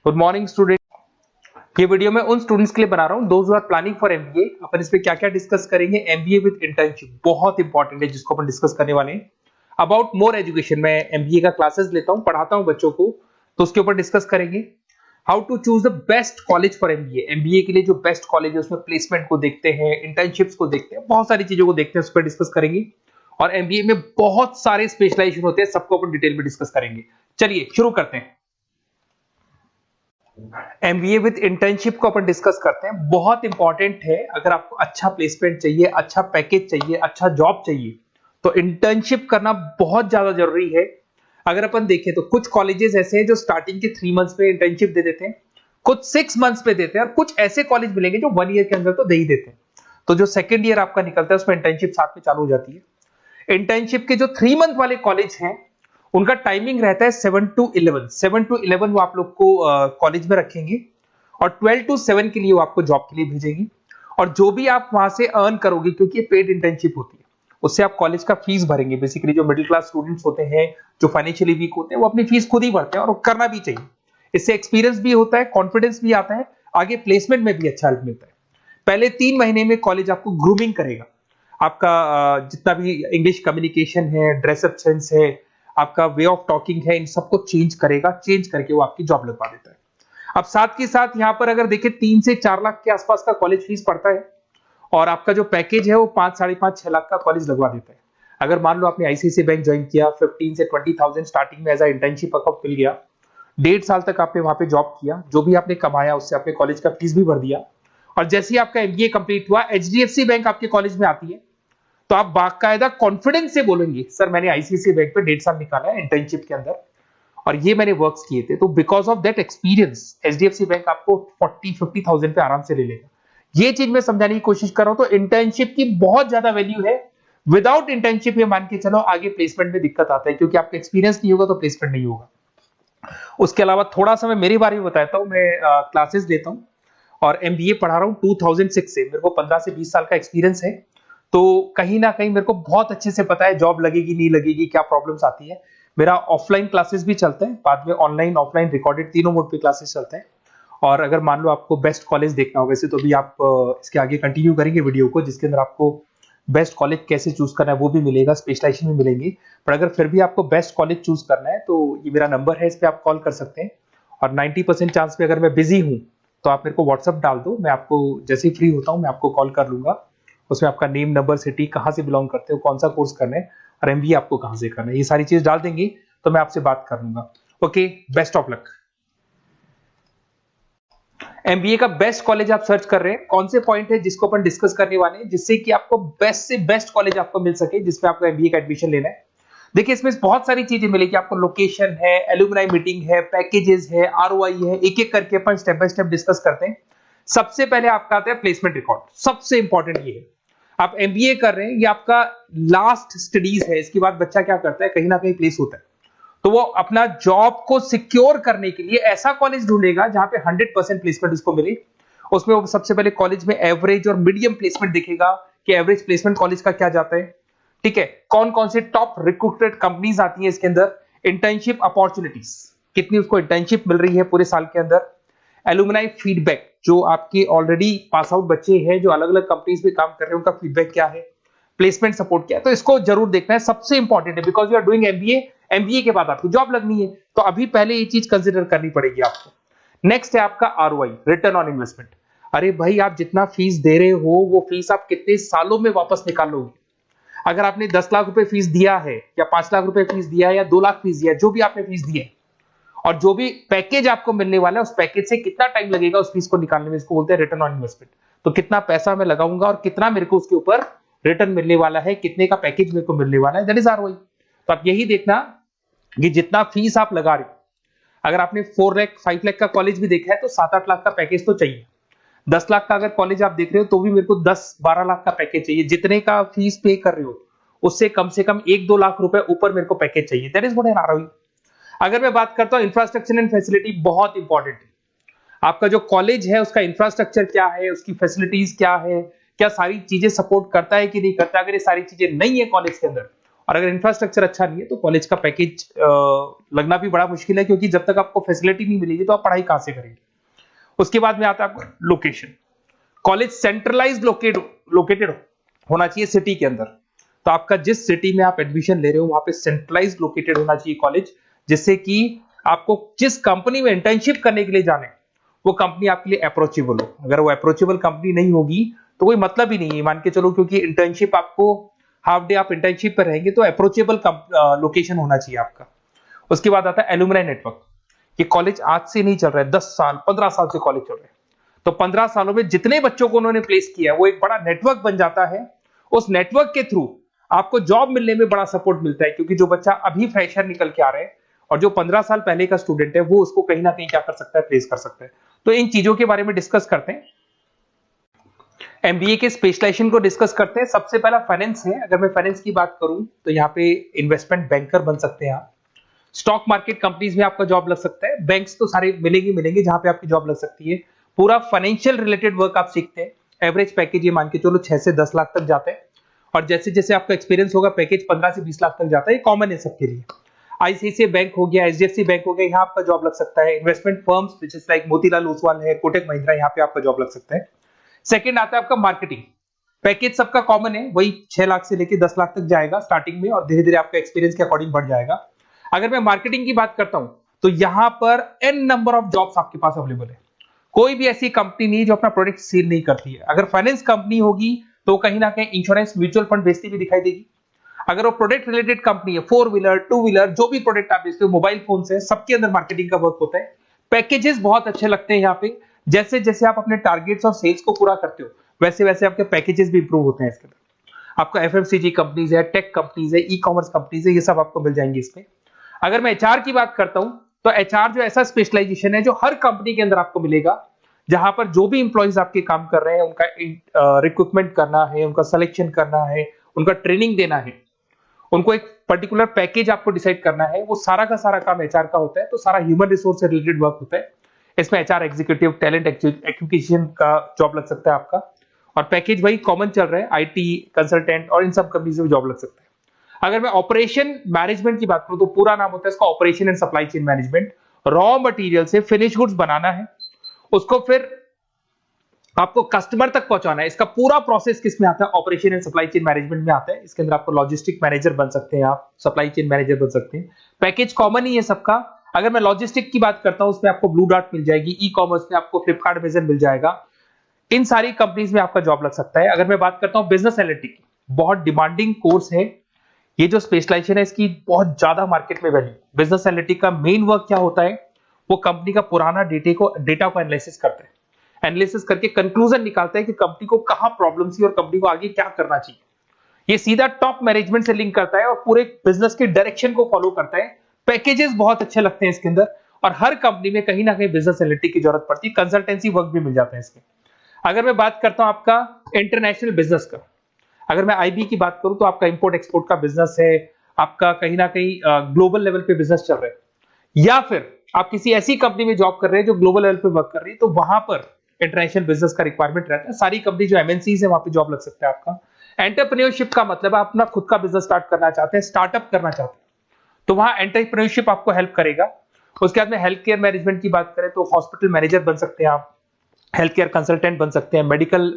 Good morning student. ये video मैं उन स्टूडेंट्स के लिए बना रहा हूं those who are planning for MBA. अपन इस पे क्या क्या डिस्कस करेंगे, एमबीए विद इंटर्नशिप बहुत इंपॉर्टेंट है जिसको अपन डिस्कस करने वाले हैं। अबाउट मोर एजुकेशन, मैं एमबीए का क्लासेस लेता हूं, पढ़ाता हूं बच्चों को, तो उसके ऊपर डिस्कस करेंगे। How to choose the best college for MBA, MBA के लिए जो बेस्ट कॉलेज है उसमें प्लेसमेंट को देखते हैं, इंटर्नशिप्स को देखते हैं, बहुत सारी चीजों को देखते हैं, उस पर डिस्कस करेंगे। और एमबीए में बहुत सारे स्पेशलाइजेशन होते हैं, सबको अपन डिटेल में डिस्कस करेंगे। चलिए शुरू करते हैं। एमबीए विद इंटर्नशिप को अपन डिस्कस करते हैं, बहुत इंपॉर्टेंट है। अगर आपको अच्छा प्लेसमेंट चाहिए, अच्छा पैकेज चाहिए, अच्छा जॉब चाहिए, तो इंटर्नशिप करना बहुत ज्यादा जरूरी है। अगर अपन देखें तो कुछ कॉलेजेस ऐसे हैं जो स्टार्टिंग के 3 मंथ्स पे इंटर्नशिप दे देते हैं, कुछ 6 मंथ्स पे देते हैं, और कुछ ऐसे कॉलेज मिलेंगे जो 1 ईयर के अंदर तो दे ही देते हैं। तो जो सेकेंड ईयर आपका निकलता है उसमें इंटर्नशिप साथ में चालू हो जाती है। इंटर्नशिप के जो 3 मंथ वाले कॉलेज हैं उनका टाइमिंग रहता है 7 to 11। 7 to 11 वो आप लोग को कॉलेज में रखेंगे, और 12 to 7 के लिए वो आपको जॉब के लिए भेजेंगे। और जो भी आप वहां से अर्न करोगे, क्योंकि ये पेड इंटर्नशिप होती है, उससे आप कॉलेज का फीस भरेंगे। बेसिकली जो मिडिल क्लास स्टूडेंट्स होते हैं, जो फाइनेंशियली वीक होते हैं, वो अपनी फीस खुद ही भरते हैं, और करना भी चाहिए। इससे एक्सपीरियंस भी होता है, कॉन्फिडेंस भी आता है, आगे प्लेसमेंट में भी अच्छा हेल्प मिलता है। पहले 3 महीने में कॉलेज आपको ग्रूमिंग करेगा, आपका जितना भी इंग्लिश कम्युनिकेशन है, ड्रेसअप सेंस है, आपका वे ऑफ टॉकिंग है, इन सबको चेंज करेगा। चेंज करके वो आपकी जॉब लगवा देता है। अब साथ के साथ यहाँ पर अगर देखें 3 से 4 लाख के आसपास का कॉलेज फीस पड़ता है, और आपका जो पैकेज है वो 5, 5.5, 6 लाख का कॉलेज लगवा देता है। अगर मान लो आपने आईसीआईसीआई बैंक ज्वाइन किया, 15 से 20,000 स्टार्टिंग में एज अ इंटर्नशिप अकाउंट मिल गया, 1.5 साल तक आपने वहां पे जॉब किया, जो भी आपने कमाया उससे आपने कॉलेज का फीस भी भर दिया, और जैसे ही आपका एमबीए कंप्लीट हुआ, एचडीएफसी बैंक आपके कॉलेज में आती है, तो आप बाकायदा कॉन्फिडेंस से बोलेंगे सर मैंने आईसीआईसीआई बैंक पे 1.5 साल निकाला है इंटर्नशिप के अंदर, और ये मैंने वर्क्स किए थे। तो because of that experience HDFC bank आपको 40-50,000 पे आराम से ले लेगा। ये चीज मैं समझाने की कोशिश कर रहा हूं। तो इंटर्नशिप की बहुत ज्यादा वैल्यू है। विदाउट इंटर्नशिप ये मान के चलो आगे प्लेसमेंट में दिक्कत आता है, क्योंकि आपका एक्सपीरियंस नहीं होगा तो प्लेसमेंट नहीं होगा। उसके अलावा थोड़ा सा मैं मेरे बारे में बताता हूँ। मैं क्लासेस लेता हूँ और एमबीए पढ़ा रहा हूँ 2006 से। मेरे को 15 से 20 साल का एक्सपीरियंस है, तो कहीं ना कहीं मेरे को बहुत अच्छे से पता है जॉब लगेगी नहीं लगेगी, क्या प्रॉब्लम्स आती है। मेरा ऑफलाइन क्लासेस भी चलते हैं, बाद में ऑनलाइन ऑफलाइन रिकॉर्डेड तीनों मोड पे क्लासेस चलते हैं। और अगर मान लो आपको बेस्ट कॉलेज देखना हो, वैसे तो भी आप इसके आगे कंटिन्यू करेंगे वीडियो को, जिसके अंदर आपको बेस्ट कॉलेज कैसे चूज करना है वो भी मिलेगा, स्पेशलाइजेशन भी मिलेंगे। पर अगर फिर भी आपको बेस्ट कॉलेज चूज करना है तो ये मेरा नंबर है, इस पर आप कॉल कर सकते हैं। और 90% चांस पे अगर मैं बिजी हूँ तो आप मेरे को व्हाट्सअप डाल दो, मैं आपको जैसे ही फ्री होता हूँ मैं आपको कॉल कर लूंगा। उसमें आपका नेम, नंबर, सिटी, कहाँ से बिलोंग करते हो, कौन सा कोर्स करना है, और एमबीए आपको कहाँ से करना है, ये सारी चीज डाल देंगे तो मैं आपसे बात कर लूंगा। Okay, best of luck. MBA का बेस्ट कॉलेज आप सर्च कर रहे हैं, कौन से पॉइंट है जिसको अपन डिस्कस करने वाले हैं, जिससे कि आपको बेस्ट से बेस्ट कॉलेज आपको मिल सके जिसमें आपको एमबीए का एडमिशन लेना है। देखिए इसमें बहुत सारी चीजें मिलेगी आपको, लोकेशन है, एलुमनाई मीटिंग है, पैकेजेस है, आरओआई है, एक एक करके अपन स्टेप बाय स्टेप डिस्कस करते हैं। सबसे पहले आपका आता है प्लेसमेंट रिकॉर्ड। सबसे इंपॉर्टेंट ये है, आप एमबीए कर रहे हैं, ये आपका लास्ट स्टडीज है, इसके बाद बच्चा क्या करता है, कहीं ना कहीं प्लेस होता है, तो वो अपना जॉब को सिक्योर करने के लिए ऐसा कॉलेज ढूंढेगा जहां पे 100% प्लेसमेंट उसको मिले। उसमें वो सबसे पहले कॉलेज में एवरेज और मीडियम प्लेसमेंट देखेगा कि एवरेज प्लेसमेंट कॉलेज का क्या जाता है, ठीक है, कौन कौन से टॉप रिक्रूटेड कंपनीज आती है इसके अंदर, इंटर्नशिप अपॉर्चुनिटीज कितनी उसको इंटर्नशिप मिल रही है पूरे साल के अंदर, एलुमनाई फीडबैक, जो आपके ऑलरेडी पास आउट बच्चे हैं जो अलग अलग कंपनीज में काम कर रहे हैं उनका फीडबैक क्या है, प्लेसमेंट सपोर्ट क्या है। तो इसको जरूर देखना है, सबसे इंपॉर्टेंट है, because you are doing MBA, MBA के बाद आपकी जॉब लगनी है, तो अभी पहले ये चीज कंसिडर करनी पड़ेगी आपको। नेक्स्ट है आपका आरओआई, रिटर्न ऑन इन्वेस्टमेंट। अरे भाई आप जितना फीस दे रहे हो वो फीस आप कितने सालों में वापस निकालोगे। अगर आपने 10 लाख रुपए फीस दिया है, या 5 लाख रुपए फीस दिया है, या 2 लाख फीस दिया है, जो भी आपने फीस दी है, और जो भी पैकेज आपको मिलने वाला है उस पैकेज से कितना टाइम लगेगा उस फीस को निकालने में, इसको बोलते हैं रिटर्न ऑन इन्वेस्टमेंट। तो कितना पैसा मैं लगाऊंगा और कितना मेरे को उसके ऊपर रिटर्न मिलने वाला है, कितने का पैकेज मेरे को मिलने वाला है, दैट इज आरओआई। तो आप यही देखना कि जितना फीस आप लगा रहे हो, अगर आपने 4 लाख 5 लाख का कॉलेज भी देखा है तो 7-8 लाख का पैकेज तो चाहिए। 10 लाख का अगर कॉलेज आप देख रहे हो तो भी मेरे को 10-12 लाख का पैकेज चाहिए। जितने का फीस पे कर रहे हो उससे कम से कम 1-2 लाख रुपए ऊपर मेरे को पैकेज चाहिए, that is what an ROI. अगर मैं बात करता हूं इंफ्रास्ट्रक्चर एंड फैसिलिटी, बहुत इंपॉर्टेंट है। आपका जो कॉलेज है उसका इंफ्रास्ट्रक्चर क्या है, उसकी फैसिलिटीज क्या है, क्या सारी चीजें सपोर्ट करता है कि नहीं करता। अगर ये सारी चीजें नहीं है कॉलेज के अंदर, और अगर इंफ्रास्ट्रक्चर अच्छा नहीं है तो कॉलेज का पैकेज लगना भी बड़ा मुश्किल है, क्योंकि जब तक आपको फैसिलिटी नहीं मिलेगी तो आप पढ़ाई कहां से करेंगे। उसके बाद में आता है आपका लोकेशन। कॉलेज सेंट्रलाइज्ड लोकेटेड होना चाहिए सिटी के अंदर। तो आपका जिस सिटी में आप एडमिशन ले रहे हो वहां पे सेंट्रलाइज्ड लोकेटेड होना चाहिए कॉलेज, जिससे कि आपको जिस कंपनी में इंटर्नशिप करने के लिए जाने वो कंपनी आपके लिए अप्रोचेबल हो। अगर वो अप्रोचेबल कंपनी नहीं होगी तो कोई मतलब ही नहीं है, मान के चलो, क्योंकि इंटर्नशिप आपको हाफ डे आप इंटर्नशिप पर रहेंगे तो अप्रोचेबल लोकेशन होना चाहिए आपका। उसके बाद आता है एलुमनाई नेटवर्क। ये कॉलेज आज से नहीं चल रहा है, 10 साल 15 साल से कॉलेज चल रहा है। तो 15 सालों में जितने बच्चों को उन्होंने प्लेस किया वो एक बड़ा नेटवर्क बन जाता है। उस नेटवर्क के थ्रू आपको जॉब मिलने में बड़ा सपोर्ट मिलता है, क्योंकि जो बच्चा अभी फ्रेशर निकल के आ रहे हैं और जो 15 साल पहले का स्टूडेंट है वो उसको कहीं ना कहीं क्या कर सकता है, प्लेस कर सकता है। तो इन चीजों के बारे में डिस्कस करते हैं। एमबीए के स्पेशलाइजेशन को डिस्कस करते हैं। सबसे पहला फाइनेंस है। अगर मैं फाइनेंस की बात करूं तो यहाँ पे इन्वेस्टमेंट बैंकर बन सकते हैं आप। स्टॉक मार्केट कंपनीज में आपका जॉब लग सकता है। बैंक्स तो सारे मिलेंगे जहां पे आपकी जॉब लग सकती है। पूरा फाइनेंशियल रिलेटेड वर्क आप सीखते हैं। एवरेज पैकेज ये मान के चलो 6 से 10 लाख तक जाते हैं, और जैसे जैसे आपका एक्सपीरियंस होगा पैकेज 15 से 20 लाख तक जाता है। ये कॉमन है सबके लिए। आईसीआईसीआई बैंक हो गया, एचडीएफसी बैंक हो गया, यहाँ आपका जॉब लग सकता है। Investment firms which is like Motilal Oswal है, कोटक महिंद्रा, यहाँ पे आपका जॉब लग सकता है। सेकंड आता है आपका मार्केटिंग। पैकेज सबका कॉमन है, वही 6 लाख से लेकर 10 लाख तक जाएगा स्टार्टिंग में, और धीरे धीरे आपका एक्सपीरियंस के अकॉर्डिंग बढ़ जाएगा। अगर मैं मार्केटिंग की बात करता हूं तो यहां पर एन नंबर ऑफ जॉब्स आपके पास अवेलेबल है। कोई भी ऐसी कंपनी नहीं जो अपना प्रोडक्ट सेल नहीं करती है। अगर फाइनेंस कंपनी होगी तो कहीं ना कहीं इंश्योरेंस म्यूचुअल फंड बेचती भी दिखाई देगी। अगर वो प्रोडक्ट रिलेटेड कंपनी है, 4 व्हीलर 2 व्हीलर जो भी प्रोडक्ट आप बेचते हो, मोबाइल फोन से, सबके अंदर मार्केटिंग का वर्क होता है। पैकेजेस बहुत अच्छे लगते हैं यहाँ पे। जैसे जैसे आप अपने टारगेट्स और सेल्स को पूरा करते हो वैसे वैसे आपके पैकेजेस भी इंप्रूव होते हैं इसके अंदर। आपका एफएमसीजी कंपनीज है, टेक कंपनीज है, ई कॉमर्स कंपनीज है, ये सब आपको मिल जाएंगे इसमें। अगर मैं एचआर की बात करता हूं तो एचआर जो ऐसा स्पेशलाइजेशन है जो हर कंपनी के अंदर आपको मिलेगा, जहां पर जो भी इंप्लॉइज आपके काम कर रहे हैं उनका रिक्रूटमेंट करना है, उनका सिलेक्शन करना है, उनका ट्रेनिंग देना है, उनको एक पर्टिकुलर पैकेज आपको डिसाइड करना है, वो सारा का सारा काम एचआर का होता है। तो सारा ह्यूमन रिसोर्स से रिलेटेड वर्क होता है। इसमें एचआर एग्जीक्यूटिव, टैलेंट एक्विजिशन का जॉब लग सकता है आपका, और पैकेज वही कॉमन चल रहा है, आईटी कंसल्टेंट और इन सब कंपनीज में जॉब लग सकता है। अगर मैं ऑपरेशन मैनेजमेंट की बात करूं तो पूरा नाम होता है इसका operation and supply chain management. Raw material से फिनिश गुड्स बनाना है, उसको फिर आपको कस्टमर तक पहुंचाना है। इसका पूरा प्रोसेस किसमें आता है, operation and supply chain management में आता है। इसके अंदर आपको लॉजिस्टिक मैनेजर बन सकते हैं, आप सप्लाई चेन मैनेजर बन सकते हैं। पैकेज कॉमन ही है सबका। अगर मैं लॉजिस्टिक की बात करता हूं उसमें आपको ब्लू डॉट मिल जाएगी, ई कॉमर्स में आपको फ्लिपकार्ट अमेज़न मिल जाएगा। इन सारी कंपनीज में आपका जॉब लग सकता है। अगर मैं बात करता हूं बिजनेस एनालिटिक, बहुत डिमांडिंग कोर्स है ये जो स्पेशलाइजेशन है, इसकी बहुत ज्यादा मार्केट में वैल्यू। बिजनेस एनालिटिक का मेन वर्क क्या होता है, वो कंपनी का पुराना डेटा को एनालिसिस करते हैं। एनालिसिस करके कंक्लूजन निकालता है कि कंपनी को कहां प्रॉब्लम थी और कंपनी को आगे क्या करना चाहिए। ये सीधा टॉप मैनेजमेंट से लिंक करता है और पूरे बिजनेस के डायरेक्शन को फॉलो करता है। पैकेजेस बहुत अच्छे लगते हैं इसके अंदर, और हर कंपनी में कहीं ना कहीं बिजनेस एनालिटिक की जरूरत पड़ती है। कंसल्टेंसी वर्क भी मिल जाता है इसमें। अगर मैं बात करता हूं आपका इंटरनेशनल बिजनेस का, अगर मैं आईबी की बात करूं तो आपका इंपोर्ट एक्सपोर्ट का बिजनेस है, आपका कहीं ना कहीं ग्लोबल लेवल पे बिजनेस चल रहा है, या फिर आप किसी ऐसी कंपनी में जॉब कर रहे हैं जो ग्लोबल लेवल पे वर्क कर रही है, तो वहां पर इंटरनेशनल बिजनेस का रिक्वायरमेंट रहता है। सारी कंपनी जो एमएनसीज है वहां पे जॉब लग सकता है आपका। एंटरप्रेन्योरशिप का मतलब आप अपना खुद का बिजनेस स्टार्ट करना चाहते हैं, स्टार्टअप करना चाहते हैं, तो वहां एंटरप्रेन्योरशिप आपको हेल्प करेगा। उसके बाद में हेल्थ केयर मैनेजमेंट की बात करें तो हॉस्पिटल मैनेजर बन सकते हैं आप, हेल्थ केयर कंसल्टेंट बन सकते हैं, मेडिकल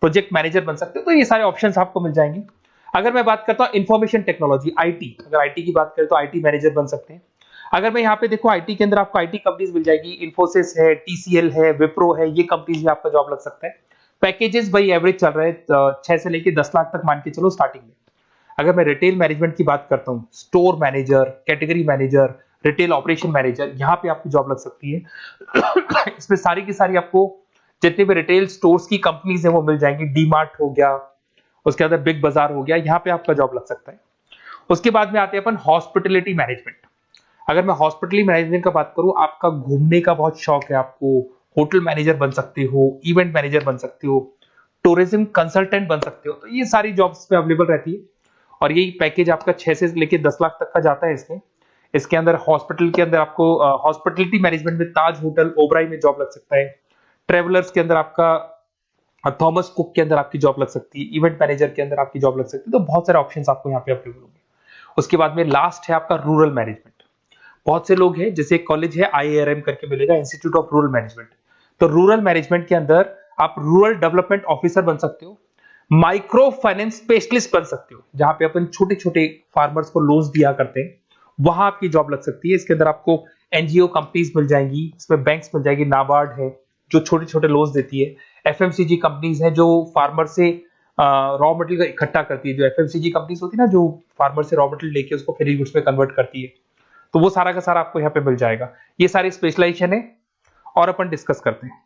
प्रोजेक्ट मैनेजर बन सकते हैं। तो ये सारे ऑप्शंस आपको मिल जाएंगे। अगर मैं बात करता हूं इंफॉर्मेशन टेक्नोलॉजी, आईटी, अगर आईटी की बात करें तो आईटी मैनेजर बन सकते हैं। अगर मैं यहाँ पे देखो आईटी के अंदर आपको आईटी कंपनीज मिल जाएगी, इन्फोसिस है, टीसीएल है, विप्रो है, ये कंपनीज में आपका जॉब लग सकता है। पैकेजेस भाई एवरेज चल रहे हैं 6 से लेकर 10 लाख तक मान के चलो स्टार्टिंग में। अगर मैं रिटेल मैनेजमेंट की बात करता हूँ, store manager, category manager, retail operation manager, यहाँ पे आपकी जॉब लग सकती है। इसमें सारी की सारी आपको जितने भी रिटेल स्टोर्स की कंपनीज है वो मिल जाएंगी। डीमार्ट हो गया, उसके बाद बिग बाजार हो गया, यहाँ पे आपका जॉब लग सकता है। उसके बाद में आते हैं अपन हॉस्पिटलिटी मैनेजमेंट। अगर मैं हॉस्पिटलिटी मैनेजमेंट का बात करूं, आपका घूमने का बहुत शौक है, आपको होटल मैनेजर बन सकते हो, इवेंट मैनेजर बन सकते हो, टूरिज्म कंसल्टेंट बन सकते हो। तो ये सारी जॉब्स पे अवेलेबल रहती है, और यही पैकेज आपका 6 से लेकर 10 लाख तक का जाता है इसमें। इसके अंदर हॉस्पिटल के अंदर आपको हॉस्पिटलिटी मैनेजमेंट में ताज होटल, ओबराई में जॉब लग सकता है। ट्रेवलर्स के अंदर आपका थॉमस कुक के अंदर आपकी जॉब लग सकती है। इवेंट मैनेजर के अंदर आपकी जॉब लग सकती है। तो बहुत सारे ऑप्शंस आपको यहाँ पे अवेलेबल होंगे। उसके बाद में लास्ट है आपका रूरल मैनेजमेंट। बहुत से लोग हैं, जैसे एक कॉलेज है IIRM करके मिलेगा, इंस्टीट्यूट ऑफ रूरल मैनेजमेंट। तो रूरल मैनेजमेंट के अंदर आप रूरल डेवलपमेंट ऑफिसर बन सकते हो, माइक्रो फाइनेंस स्पेशलिस्ट बन सकते हो, जहां पे अपन छोटे छोटे फार्मर्स को लोन्स दिया करते हैं, वहां आपकी जॉब लग सकती है। इसके अंदर आपको एनजीओ कंपनीज मिल जाएंगी, इसमें बैंक्स मिल जाएगी, नाबार्ड है जो छोटे छोटे लोन्स देती है, एफएमसीजी कंपनीज है जो फार्मर से रॉ मटेरियल इकट्ठा करती है, जो एफएमसीजी कंपनीज होती है ना, जो फार्मर से रॉ मटेरियल लेके उसको फिर गुड्स में कन्वर्ट करती है, तो वो सारा का सारा आपको यहाँ पे मिल जाएगा। ये सारी स्पेशलाइजेशन है और अपन डिस्कस करते हैं।